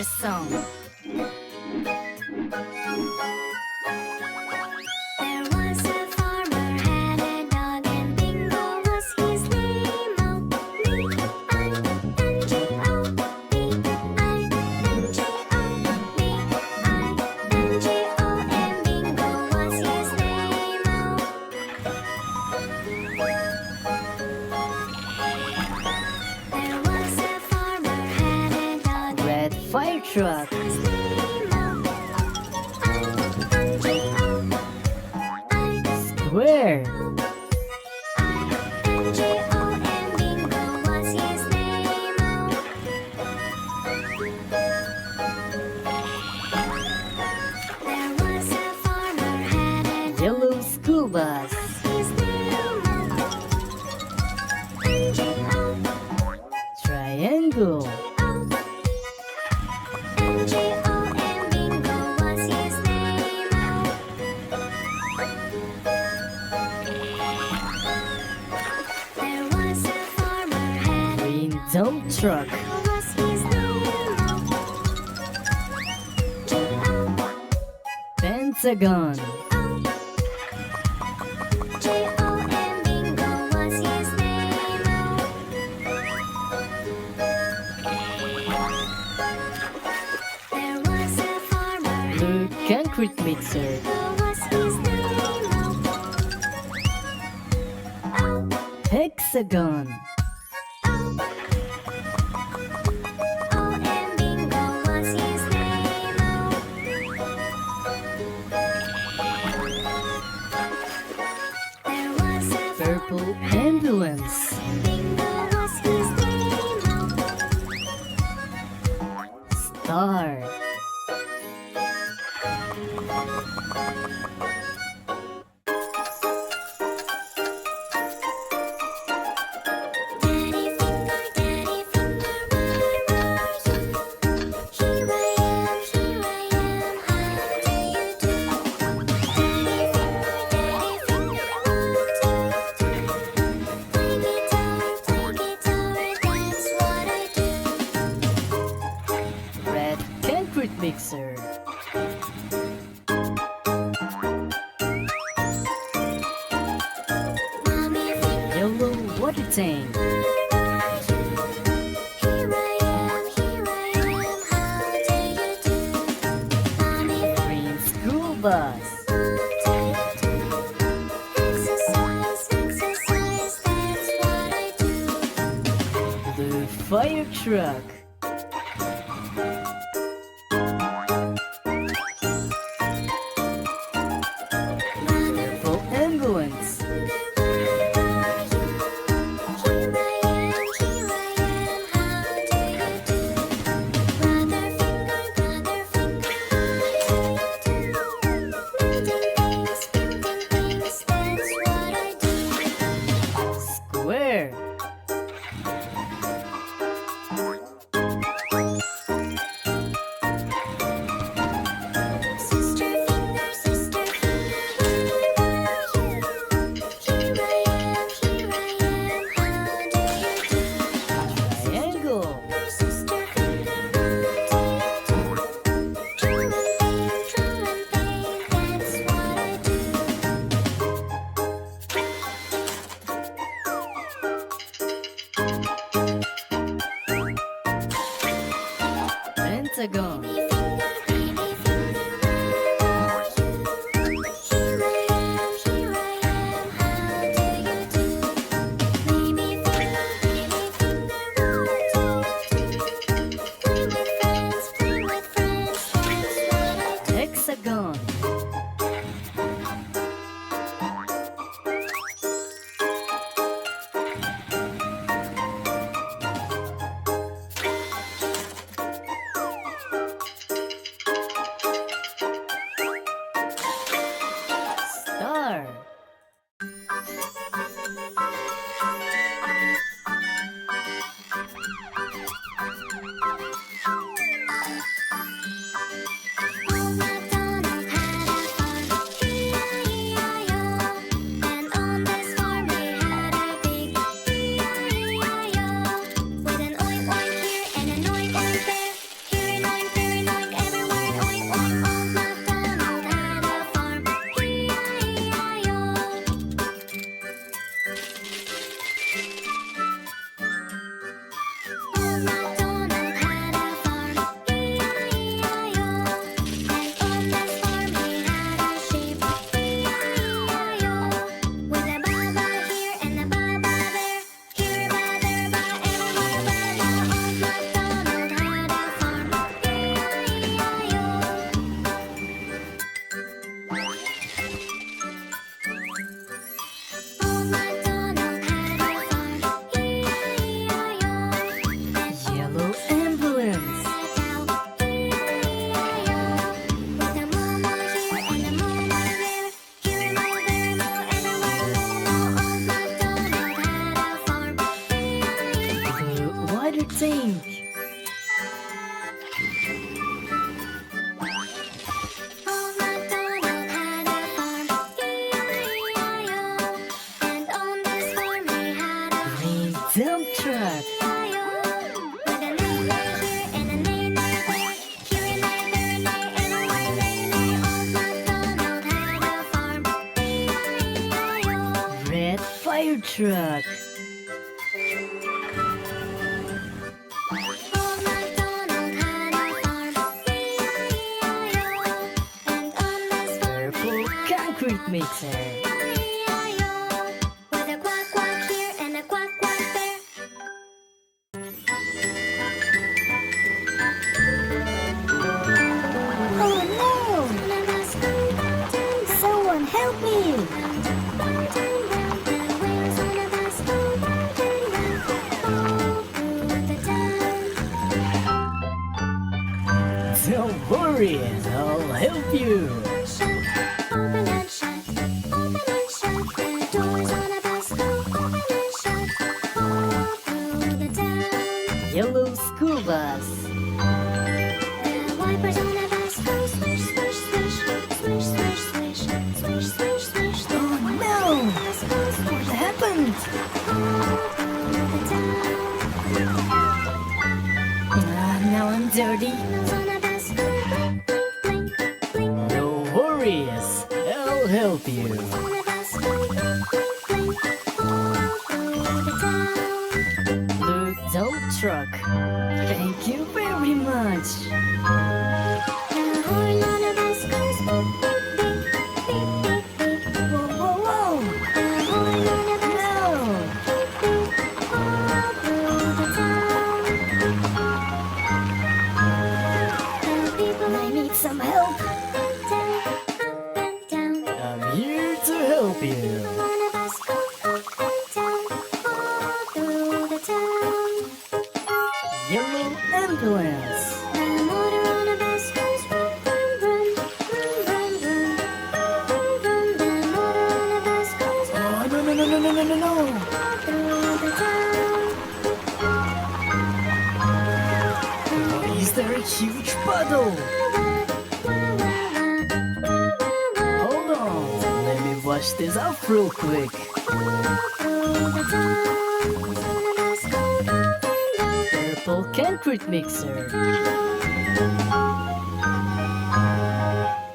this song. There was a farmer had a dog and Bingo was his name. Oh, B-I-N-G-O, B-I-N-G-O, B-I-N-G-O, and Bingo was his name. Oh. There was a farmer had a dog. Red fire truck. His name, I-N-G-O, Square. I-N-G-O, and Bingo was his name. There was a farmer had a dog. Yellow school bus. His name, N-G-O, Triangle. N-G-O, and Bingo was his name. There was a farmer had a Green dump truck. was his name. G-O, Pentagon. G-O, and Bingo was his name. There was a farmer Blue concrete mixer. was his name. Hexagon. Oh, and Bingo was his name. There was a Purple ambulance. Bingo was his name. Star. Daddy finger, where are you? Here I am, how do you do? Daddy finger, what do you do? Play guitar, that's what I do. Red concrete mixer. Mommy finger, Yellow water tank. where are you? Here I am, how do you do? Mommy finger, Green school bus. exercise, that's what I do. Blue fire truck. Purple ambulance. Here I am, how do you do? Brother finger, how do you do? Building things, that's what I do. Square. Sister finger, where are you? Here I am, how do you do? Triangle. Sister finger, what do you do? Draw and paint, that's what I do. Pentagon. Baby finger, where are you? Here I am, how do you do? Baby finger, what do you do? Play with friends, that's what I do. Hexagon. truck. Old MacDonald had a farm, E-I-E-I-O. And on this farm he Purple had concrete mixer. E-I-E-I-O. With a quack quack here and a quack quack there. Oh no! On a bus going round and round, Someone help me! round and round. The wheels on a bus go round and round, all through the town. Don't worry, I'll help you. Shut, open and shut, open and shut. The doors on a bus go open and shut, all through the town. Yellow school bus. The wipers on a bus go swish, swish, swish, swish, swish, swish, swish, swish, swish. The Oh wipers no! on a bus go swish, What happened? all through the town. Now I'm dirty. Wheels on a bus go blink, blink, blink, blink. No worries, I'll help you. On a bus go blink, blink, blink, all through the town. Blue dump truck. Thank you very much. The horn on a bus goes beep, beep, beep, beep, beep, beep. Whoa, whoa, whoa! The horn on a bus No! beep, beep, all through the town. The people I need some help! up and down, I'm here to help you. on a bus go up and down, all through the town. Yellow ambulance. The motor on a bus goes vroom, vroom, vroom, vroom, vroom, vroom, vroom, vroom. The motor on a bus goes Oh, no, no, no, no, no, no, no, no. through the town. Is there a huge puddle? Hold on, let me wash this off real quick. Through the town. Purple concrete mixer. Town.